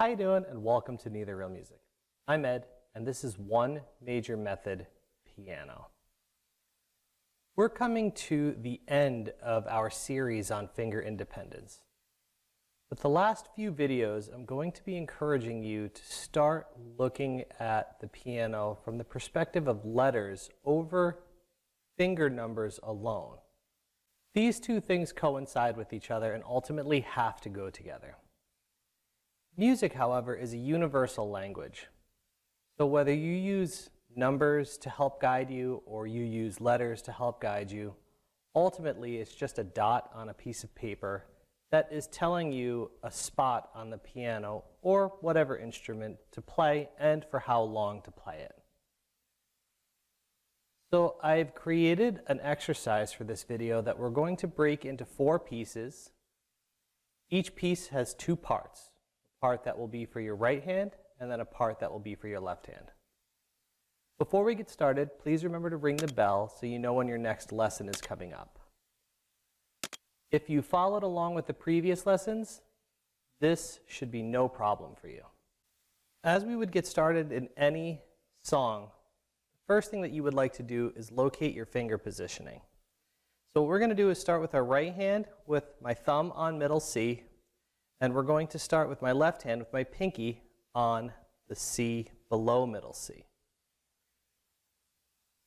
How you doing, and welcome to Neither Real Music. I'm Ed, and this is One Major Method Piano. We're coming to the end of our series on finger independence. With the last few videos, I'm going to be encouraging you to start looking at the piano from the perspective of letters over finger numbers alone. These two things coincide with each other and ultimately have to go together. Music, however, is a universal language. So whether you use numbers to help guide you or you use letters to help guide you, ultimately it's just a dot on a piece of paper that is telling you a spot on the piano or whatever instrument to play and for how long to play it. So I've created an exercise for this video that we're going to break into 4 pieces. Each piece has 2 parts. A part that will be for your right hand and then a part that will be for your left hand. Before we get started, please remember to ring the bell so you know when your next lesson is coming up. If you followed along with the previous lessons, this should be no problem for you. As we would get started in any song, the first thing that you would like to do is locate your finger positioning. So what we're going to do is start with our right hand with my thumb on middle C, and we're going to start with my left hand with my pinky on the C below middle C.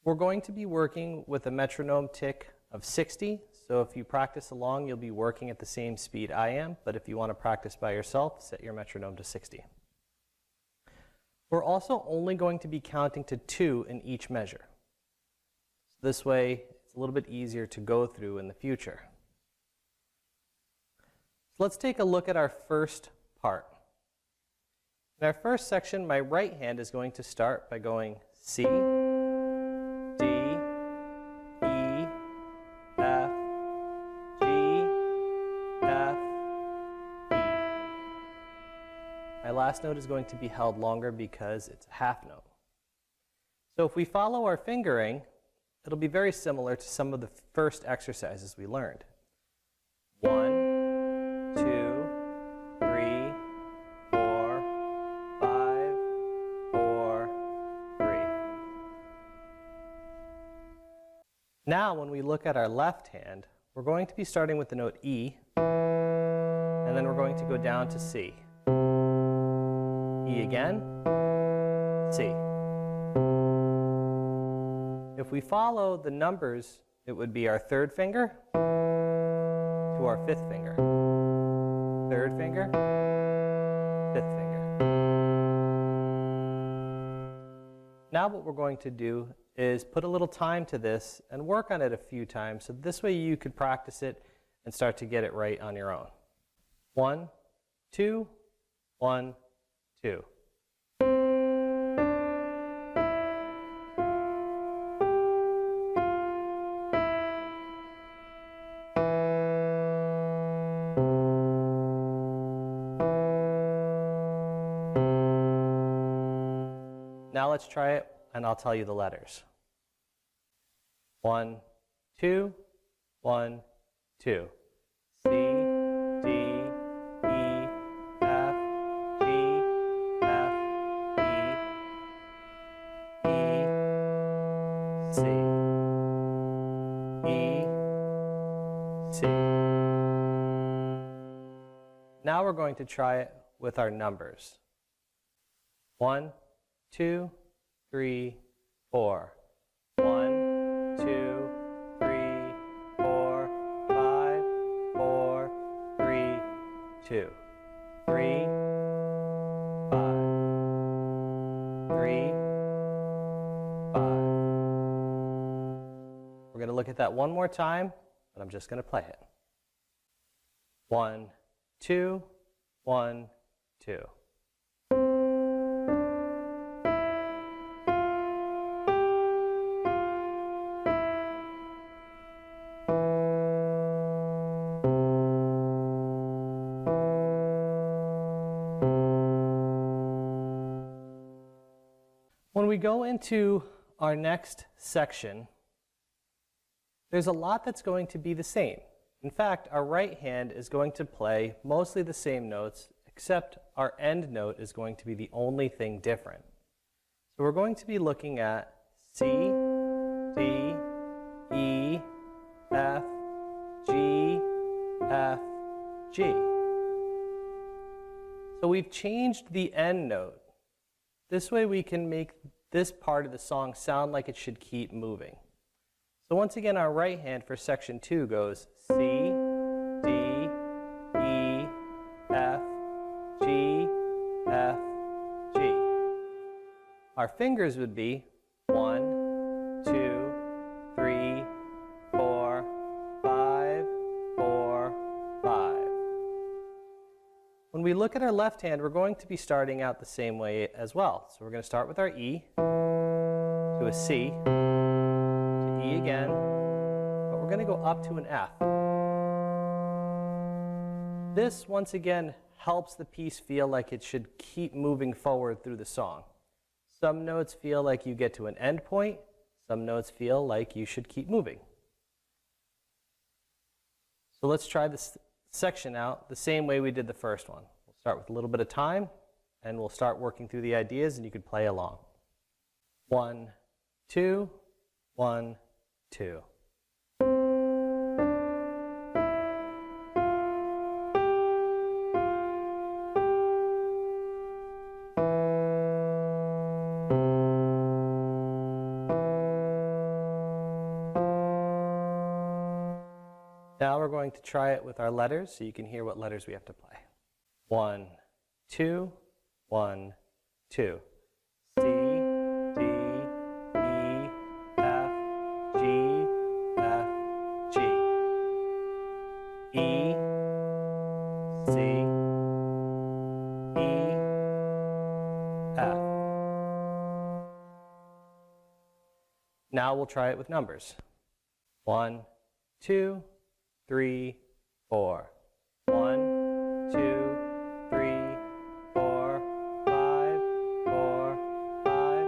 We're going to be working with a metronome tick of 60, so if you practice along, you'll be working at the same speed I am, but if you want to practice by yourself, set your metronome to 60. We're also only going to be counting to 2 in each measure. So this way, it's a little bit easier to go through in the future. So let's take a look at our first part. In our first section, my right hand is going to start by going C, D, E, F, G, F, E. My last note is going to be held longer because it's a half note. So if we follow our fingering, it'll be very similar to some of the first exercises we learned. 1, 2, 3, 4, 5, 4, 3. Now when we look at our left hand, we're going to be starting with the note E, and then we're going to go down to C. E again, C. If we follow the numbers, it would be our 3rd finger to our 5th finger. 3rd finger, 5th finger. Now what we're going to do is put a little time to this and work on it a few times, so this way you could practice it and start to get it right on your own. 1, 2, 1, 2. Now let's try it, and I'll tell you the letters. 1, 2, 1, 2. C, D, E, F, G, F, E, E, C, E, C. Now we're going to try it with our numbers. 1, 2, 3, 4. 1, 2, 3, 4, 5, 4, 3, 2. 3, 5, 3, 5. We're going to look at that one more time, but I'm just going to play it. 1, 2, 1, 2. When we go into our next section, there's a lot that's going to be the same. In fact, our right hand is going to play mostly the same notes, except our end note is going to be the only thing different. So we're going to be looking at C, D, E, F, G, F, G. So we've changed the end note. This way we can make this part of the song sound like it should keep moving. So once again, our right hand for section 2 goes C, D, E, F, G, F, G. Our fingers would be 1, 2, 3, 4, 5, 4, 5. When we look at our left hand, we're going to be starting out the same way as well. So we're going to start with our E to a C, to E again, but we're going to go up to an F. This, once again, helps the piece feel like it should keep moving forward through the song. Some notes feel like you get to an end point. Some notes feel like you should keep moving. So let's try this section out the same way we did the first one. We'll start with a little bit of time, and we'll start working through the ideas, and you can play along. 1, 2, 1, 2. Now we're going to try it with our letters so you can hear what letters we have to play. 1, 2, 1, 2. C, D, E, F, G, F, G. E, C, E, F. Now we'll try it with numbers. 1, 2, 3, 4. 1, 2, 3, 4, 5, 4, 5.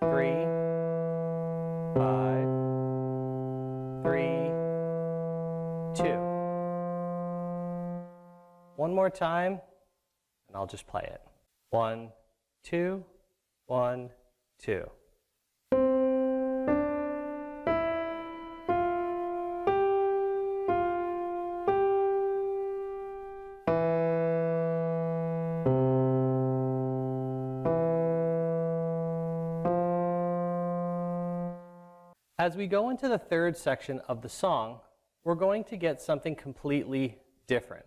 3, 5, 3, 2. One more time, and I'll just play it. 1, 2, 1, 2. As we go into the third section of the song, we're going to get something completely different.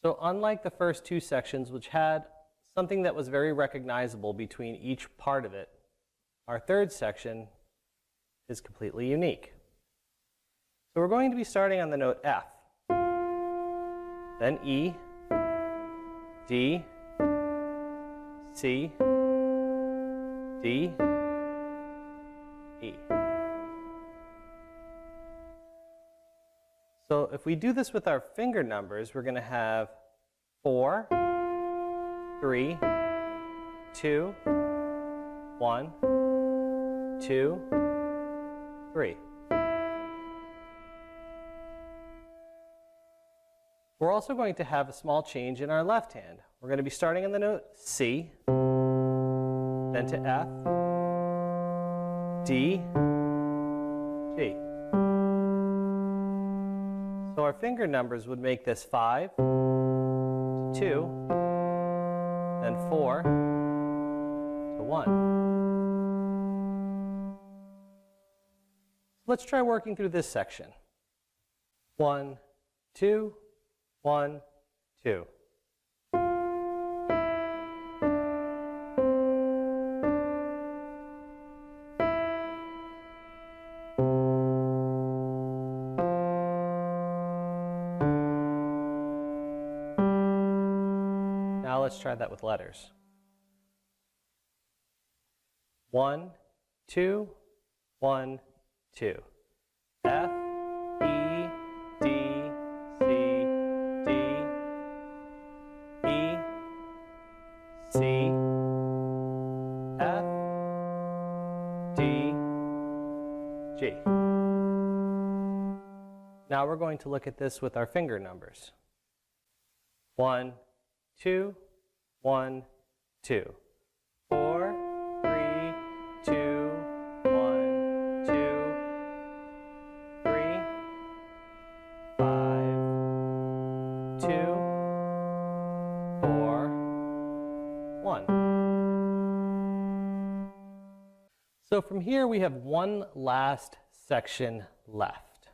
So unlike the first two sections, which had something that was very recognizable between each part of it, our third section is completely unique. So we're going to be starting on the note F, then E, D, C, D, E. So if we do this with our finger numbers, we're going to have 4, 3, 2, 1, 2, 3. We're also going to have a small change in our left hand. We're going to be starting on the note C, then to F, D, G. So our finger numbers would make this 5, 2, then 4, to 1. Let's try working through this section. 1, 2, 1, 2. Now let's try that with letters. 1, 2, 1, 2. F, E, D, C, D, E, C, F, D, G. Now we're going to look at this with our finger numbers. 1, 2, 1, 2. 4, 3, 2, 1, 2, 3, 5, 2, 4, 1. So from here we have one last section left.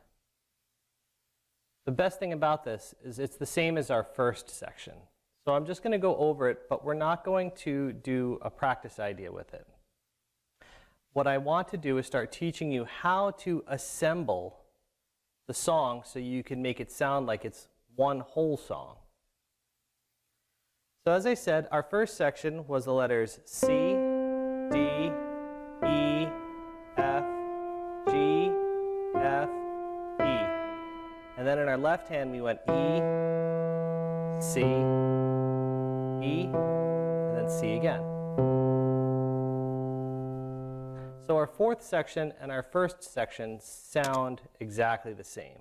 The best thing about this is it's the same as our first section. So I'm just going to go over it, but we're not going to do a practice idea with it. What I want to do is start teaching you how to assemble the song so you can make it sound like it's one whole song. So as I said, our first section was the letters C, D, E, F, G, F, E. And then in our left hand we went E, C, E, and then C again. So our fourth section and our first section sound exactly the same.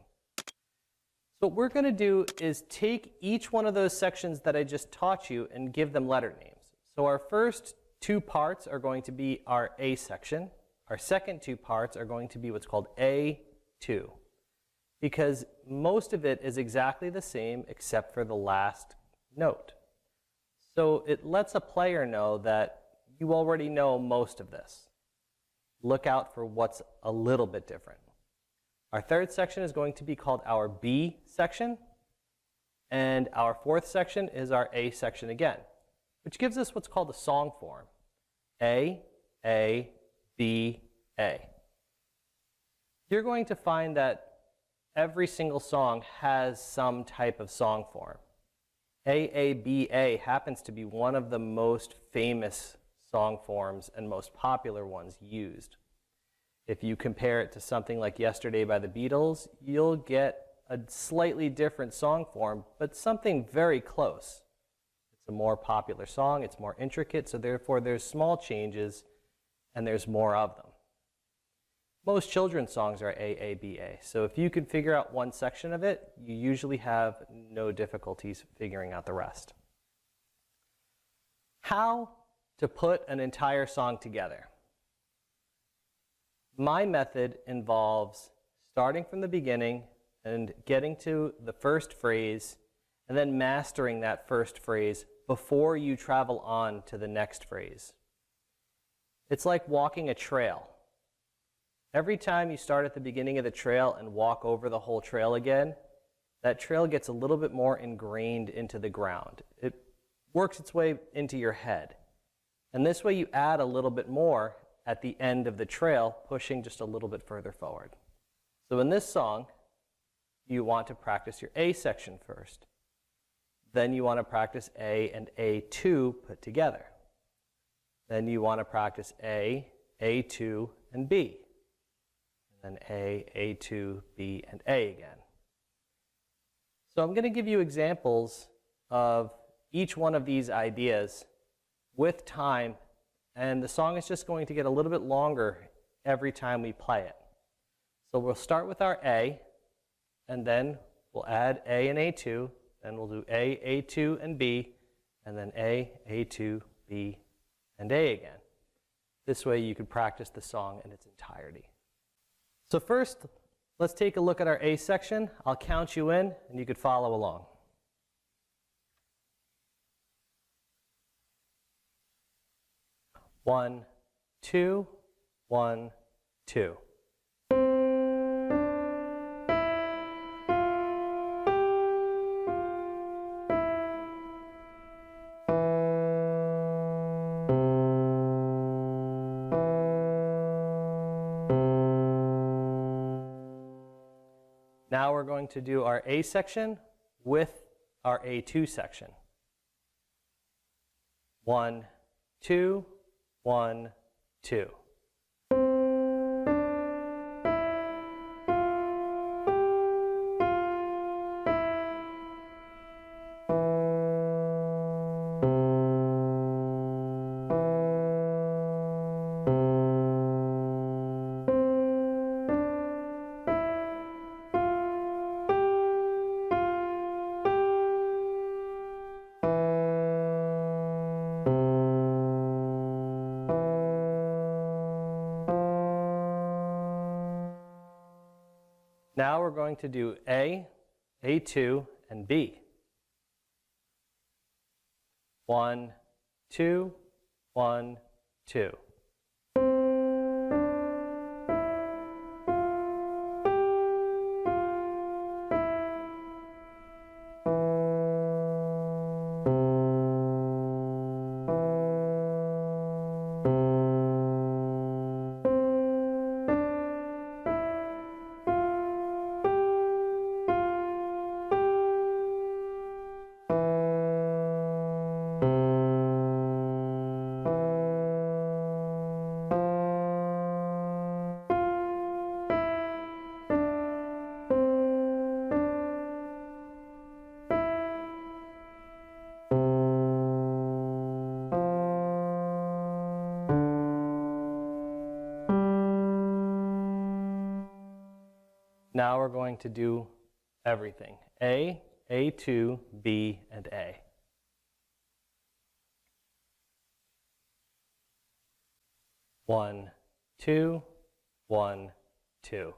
So what we're going to do is take each one of those sections that I just taught you and give them letter names. So our first two parts are going to be our A section. Our second two parts are going to be what's called A2, because most of it is exactly the same except for the last note. So it lets a player know that you already know most of this. Look out for what's a little bit different. Our third section is going to be called our B section, and our fourth section is our A section again, which gives us what's called a song form. A, B, A. You're going to find that every single song has some type of song form. AABA happens to be one of the most famous song forms and most popular ones used. If you compare it to something like Yesterday by the Beatles, you'll get a slightly different song form, but something very close. It's a more popular song, it's more intricate, so therefore there's small changes and there's more of them. Most children's songs are AABA, so if you can figure out one section of it, you usually have no difficulties figuring out the rest. How to put an entire song together? My method involves starting from the beginning and getting to the first phrase and then mastering that first phrase before you travel on to the next phrase. It's like walking a trail. Every time you start at the beginning of the trail and walk over the whole trail again, that trail gets a little bit more ingrained into the ground. It works its way into your head. And this way you add a little bit more at the end of the trail, pushing just a little bit further forward. So in this song, you want to practice your A section first. Then you want to practice A and A2 put together. Then you want to practice A, A2, and B. And then A, A2, B, and A again. So I'm going to give you examples of each one of these ideas with time, and the song is just going to get a little bit longer every time we play it. So we'll start with our A, and then we'll add A and A2, then we'll do A, A2, and B, and then A, A2, B, and A again. This way you can practice the song in its entirety. So first, let's take a look at our A section. I'll count you in, and you could follow along. 1, 2, 1, 2. Now we're going to do our A section with our A2 section. 1, 2, 1, 2. Now we're going to do A, A2, and B. 1, 2, 1, 2. Now we're going to do everything. A, A2, B, and A. One, two, 1, 2.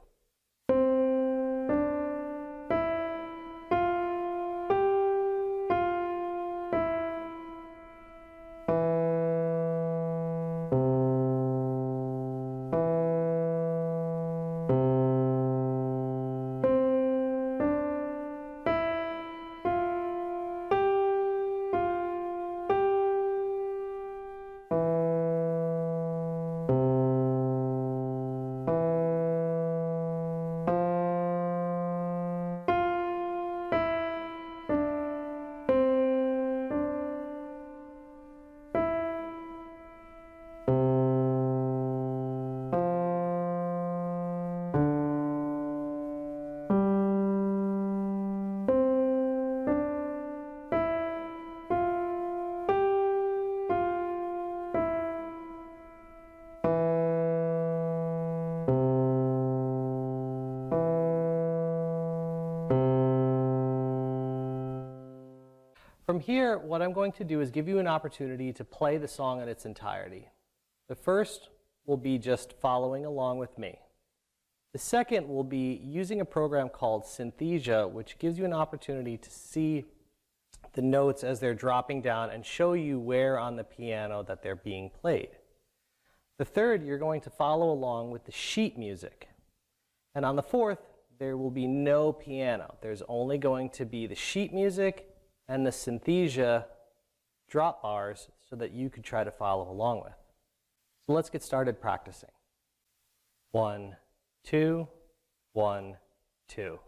From here, what I'm going to do is give you an opportunity to play the song in its entirety. The first will be just following along with me. The second will be using a program called Synthesia, which gives you an opportunity to see the notes as they're dropping down and show you where on the piano that they're being played. The third, you're going to follow along with the sheet music. And on the fourth, there will be no piano. There's only going to be the sheet music and the Synthesia drop bars so that you could try to follow along with. So let's get started practicing. 1, 2, 1, 2.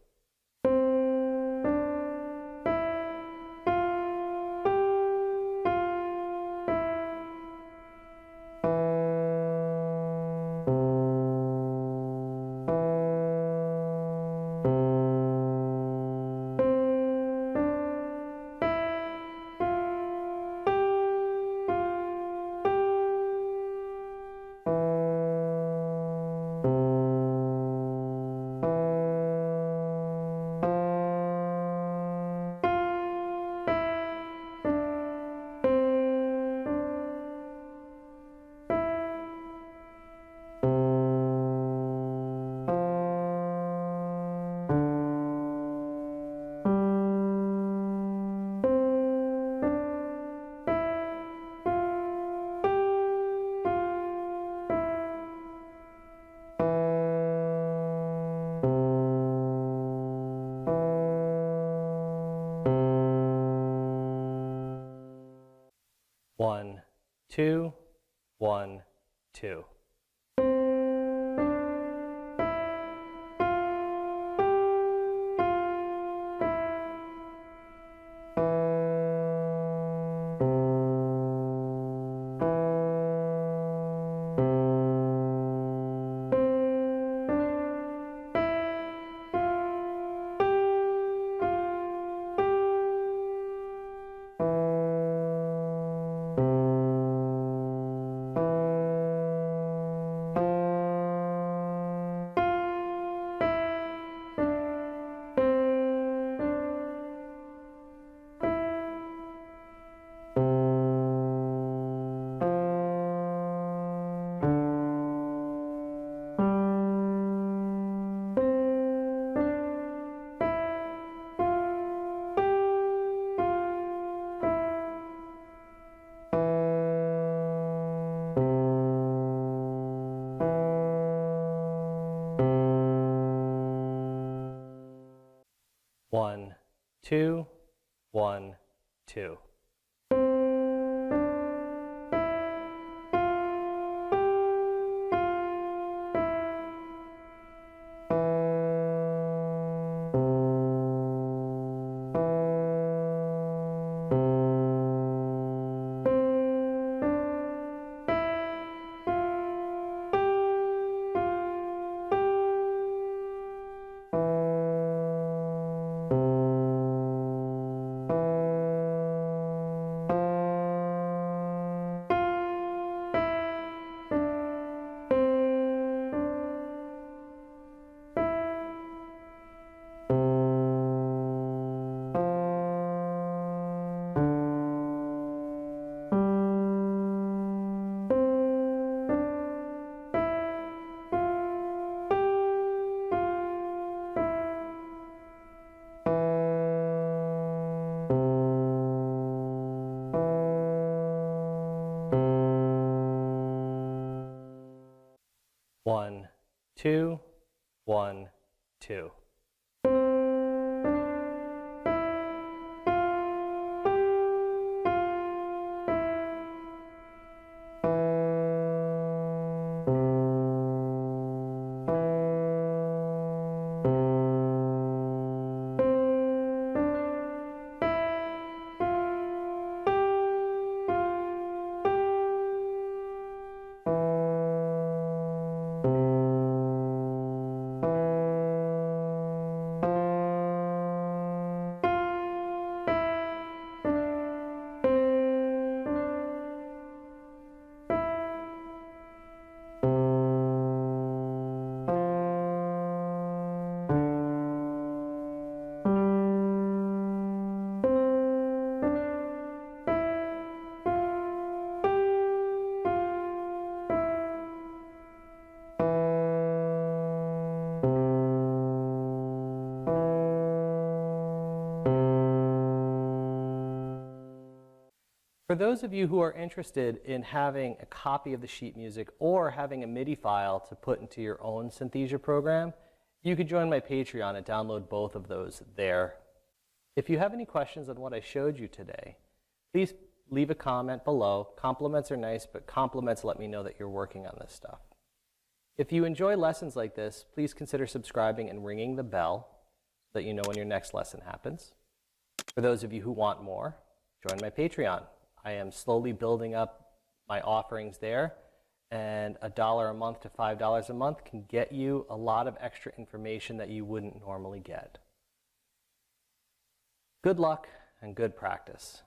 One, two, 1, 2. 2, 1, 2. One, 2, 1, 2. For those of you who are interested in having a copy of the sheet music or having a MIDI file to put into your own Synthesia program, you could join my Patreon and download both of those there. If you have any questions on what I showed you today, please leave a comment below. Compliments are nice, but compliments let me know that you're working on this stuff. If you enjoy lessons like this, please consider subscribing and ringing the bell so that you know when your next lesson happens. For those of you who want more, join my Patreon. I am slowly building up my offerings there, and $1 a month to $5 a month can get you a lot of extra information that you wouldn't normally get. Good luck and good practice.